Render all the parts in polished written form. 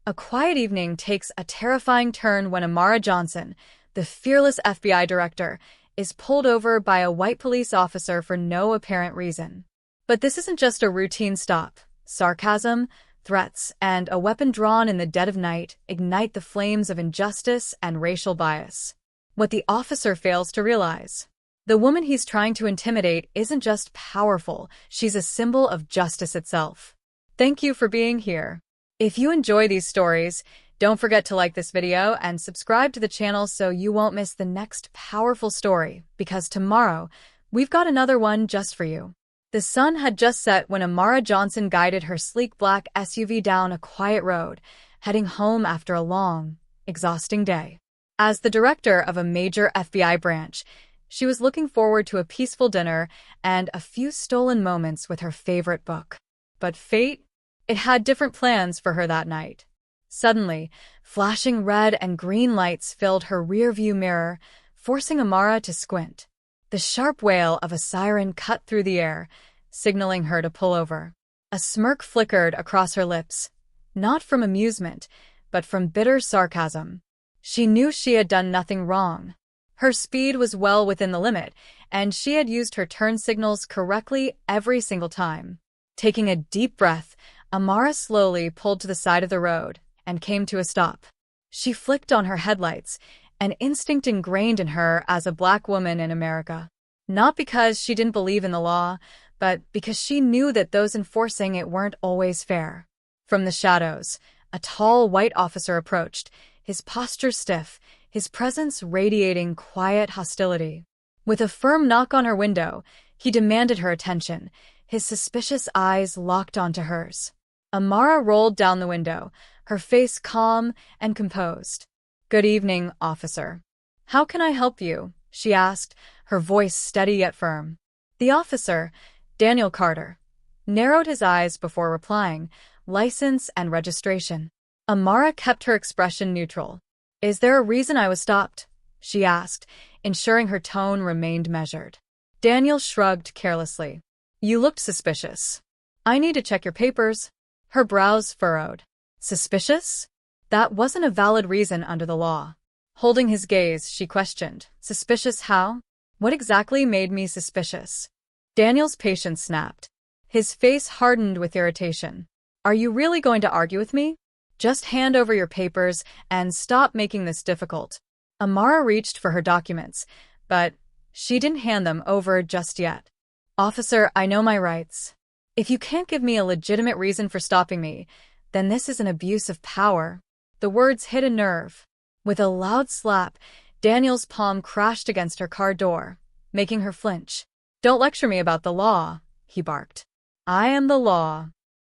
A quiet evening takes a terrifying turn when Amara Johnson, the fearless FBI director, is pulled over by a white police officer for no apparent reason. But this isn't just a routine stop. Sarcasm, threats, and a weapon drawn in the dead of night ignite the flames of injustice and racial bias. What the officer fails to realize: the woman he's trying to intimidate isn't just powerful, she's a symbol of justice itself. Thank you for being here. If you enjoy these stories, don't forget to like this video and subscribe to the channel so you won't miss the next powerful story, because tomorrow, we've got another one just for you. The sun had just set when Amara Johnson guided her sleek black SUV down a quiet road, heading home after a long, exhausting day. As the director of a major FBI branch, she was looking forward to a peaceful dinner and a few stolen moments with her favorite book. But fate? It had different plans for her that night. Suddenly, flashing red and green lights filled her rearview mirror, forcing Amara to squint. The sharp wail of a siren cut through the air, signaling her to pull over. A smirk flickered across her lips, not from amusement, but from bitter sarcasm. She knew she had done nothing wrong. Her speed was well within the limit, and she had used her turn signals correctly every single time. Taking a deep breath, Amara slowly pulled to the side of the road and came to a stop. She flicked on her headlights, an instinct ingrained in her as a black woman in America. Not because she didn't believe in the law, but because she knew that those enforcing it weren't always fair. From the shadows, a tall white officer approached, his posture stiff, his presence radiating quiet hostility. With a firm knock on her window, he demanded her attention, his suspicious eyes locked onto hers. Amara rolled down the window, her face calm and composed. "Good evening, officer. How can I help you?" she asked, her voice steady yet firm. The officer, Daniel Carter, narrowed his eyes before replying, "License and registration." Amara kept her expression neutral. "Is there a reason I was stopped?" she asked, ensuring her tone remained measured. Daniel shrugged carelessly. "You looked suspicious. I need to check your papers." Her brows furrowed. Suspicious? That wasn't a valid reason under the law. Holding his gaze, she questioned, "Suspicious how? What exactly made me suspicious?" Daniel's patience snapped. His face hardened with irritation. "Are you really going to argue with me? Just hand over your papers and stop making this difficult." Amara reached for her documents, but she didn't hand them over just yet. "Officer, I know my rights. If you can't give me a legitimate reason for stopping me, then this is an abuse of power." The words hit a nerve. With a loud slap, Daniel's palm crashed against her car door, making her flinch. "Don't lecture me about the law," he barked. "I am the law."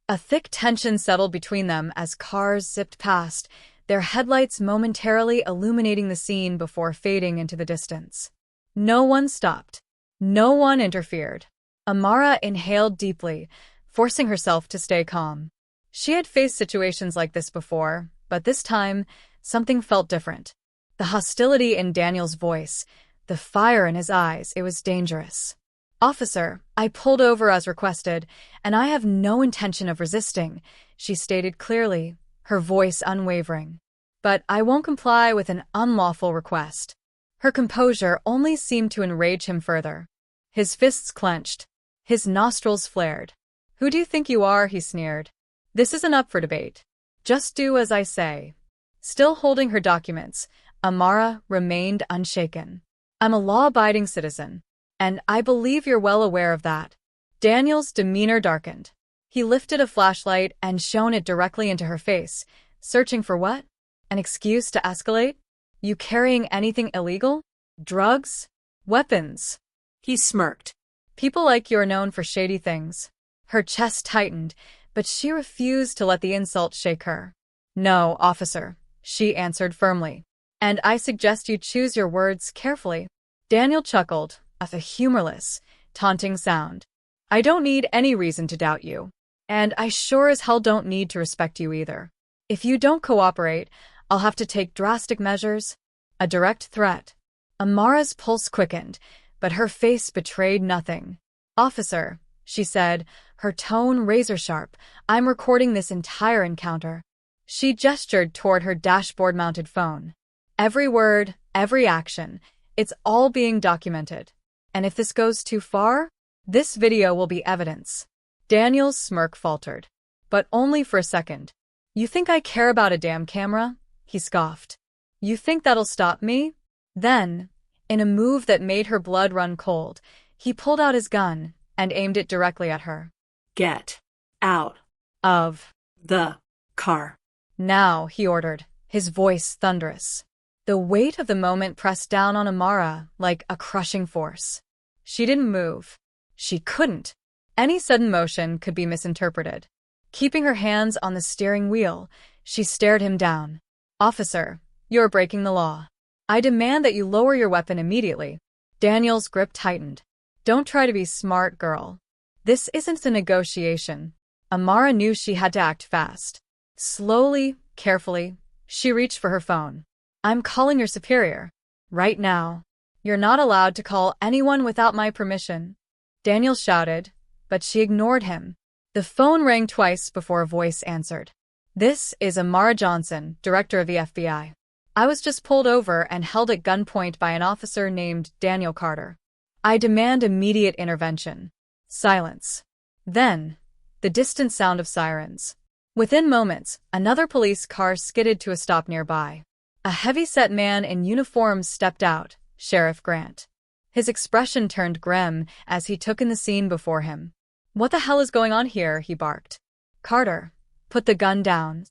A thick tension settled between them as cars zipped past, their headlights momentarily illuminating the scene before fading into the distance. No one stopped. No one interfered. Amara inhaled deeply, forcing herself to stay calm. She had faced situations like this before, but this time, something felt different. The hostility in Daniel's voice, the fire in his eyes, it was dangerous. "Officer, I pulled over as requested, and I have no intention of resisting," she stated clearly, her voice unwavering. "But I won't comply with an unlawful request." Her composure only seemed to enrage him further. His fists clenched. His nostrils flared. "Who do you think you are?" he sneered. "This isn't up for debate. Just do as I say." Still holding her documents, Amara remained unshaken. "I'm a law-abiding citizen, and I believe you're well aware of that." Daniel's demeanor darkened. He lifted a flashlight and shone it directly into her face, searching for what? An excuse to escalate? "You carrying anything illegal? Drugs? Weapons?" He smirked. "People like you are known for shady things." Her chest tightened, but she refused to let the insult shake her. "No, officer," she answered firmly. "And I suggest you choose your words carefully." Daniel chuckled, a humorless, taunting sound. "I don't need any reason to doubt you. And I sure as hell don't need to respect you either. If you don't cooperate, I'll have to take drastic measures." A direct threat. Amara's pulse quickened, but her face betrayed nothing. "Officer," she said, her tone razor-sharp, "I'm recording this entire encounter." She gestured toward her dashboard-mounted phone. Every word, every action, it's all being documented. And if this goes too far, this video will be evidence. Daniel's smirk faltered. But only for a second. You think I care about a damn camera? He scoffed. You think that'll stop me? Then, in a move that made her blood run cold, he pulled out his gun and aimed it directly at her. Get out Of the car. now, he ordered, his voice thunderous. The weight of the moment pressed down on Amara like a crushing force. She didn't move. She couldn't. Any sudden motion could be misinterpreted. Keeping her hands on the steering wheel, she stared him down. Officer, you're breaking the law. I demand that you lower your weapon immediately. Daniel's grip tightened. Don't try to be smart, girl. This isn't a negotiation. Amara knew she had to act fast. Slowly, carefully, she reached for her phone. I'm calling your superior. Right now. You're not allowed to call anyone without my permission. Daniel shouted, but she ignored him. The phone rang twice before a voice answered. This is Amara Johnson, Director of the FBI. I was just pulled over and held at gunpoint by an officer named Daniel Carter. I demand immediate intervention. Silence. Then, the distant sound of sirens. Within moments, another police car skidded to a stop nearby. A heavy-set man in uniform stepped out, Sheriff Grant. His expression turned grim as he took in the scene before him. What the hell is going on here? He barked. Carter, put the gun down.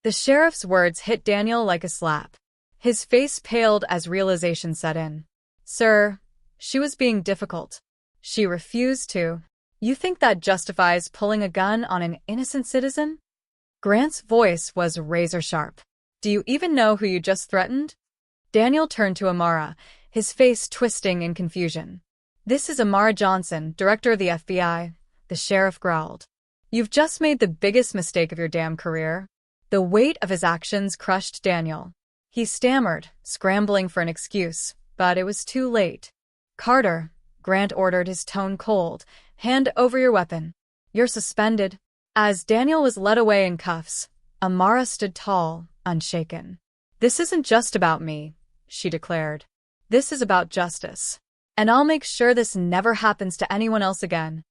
The sheriff's words hit Daniel like a slap. His face paled as realization set in. Sir, she was being difficult. She refused to. You think that justifies pulling a gun on an innocent citizen? Grant's voice was razor-sharp. Do you even know who you just threatened? Daniel turned to Amara, his face twisting in confusion. This is Amara Johnson, Director of the FBI, the sheriff growled. You've just made the biggest mistake of your damn career. The weight of his actions crushed Daniel. He stammered, scrambling for an excuse, but it was too late. Carter, Grant ordered, his tone cold, hand over your weapon. You're suspended. As Daniel was led away in cuffs, Amara stood tall, unshaken. This isn't just about me, she declared. This is about justice. And I'll make sure this never happens to anyone else again.